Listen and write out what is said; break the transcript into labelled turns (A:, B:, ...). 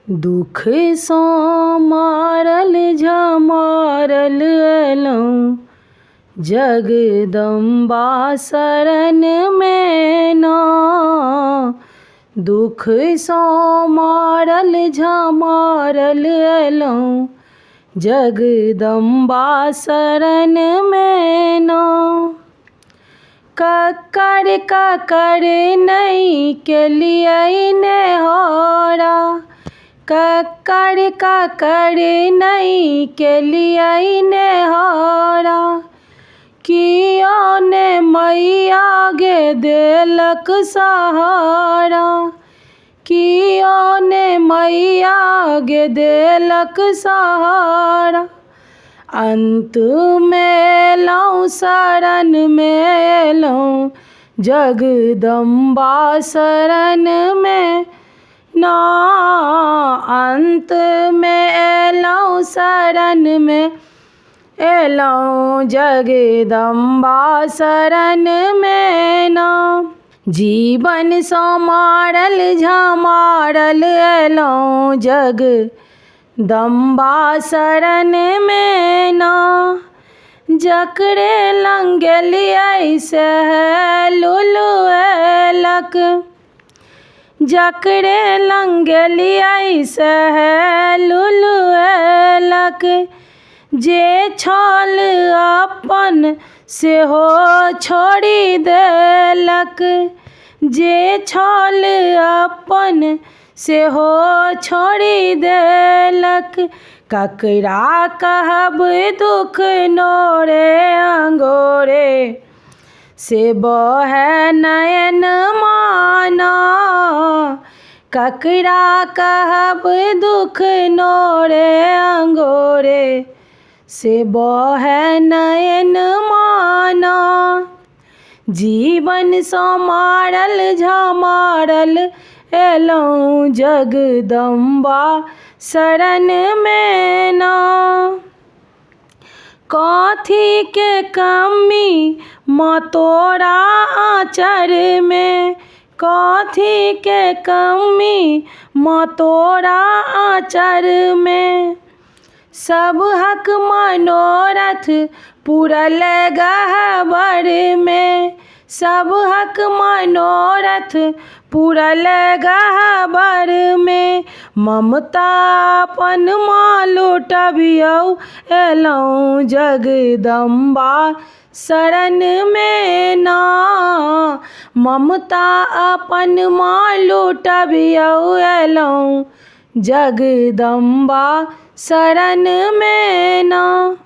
A: दुख सो मारल झमारल अयलहुँ जगदम्बा शरण में ना। दुख सो मारल झमारल अयलहुँ जगदम्बा शरण में ना। ककर ककर नहीं केलियै नेहोरा, ककर ककर नहीं केलियै नेहोरा। कियो ने मैया गे देलक सहारा, कियो ने मैया गे देलक सहारा। अंत में अयलहुँ शरण में अयलहुँ जगदम्बा शरण में ना। अंत में अयलहुँ शरण में अयलहुँ जगदम्बा शरण में ना। जीवन सो मारल झमारल अयलहुँ जगदम्बा शरण में ना। जकरे लंग गेलियै से लुलु अयलक, जकरे लंग गेलियै से लुलु अयलक। जे छल अपन सेहो छोड़ि देलक, जे छल अपन सेहो छोड़ि देलक। ककरा कहब दुख नोरे अंगोरे, से बहै नयन माना। ककरा कहब दुख नोरे अंगोरे, से बहै नयन माना। जीवन सो मारल झमारल अयलहुँ जगदम्बा शरण में ना। कथी के कमी माँ तोरा आँचर में, कथी के कमी माँ तोरा आँचर में। सब हक मनोरथ पूरल गह्वर में, सब हक मनोरथ पूरल गह्वर में। ममता अपन माँ लुटबियौ अयलहुँ जगदम्बा शरण में ना। ममता अपन माँ लुटबियौ अयलहुँ जगदम्बा शरण में ना।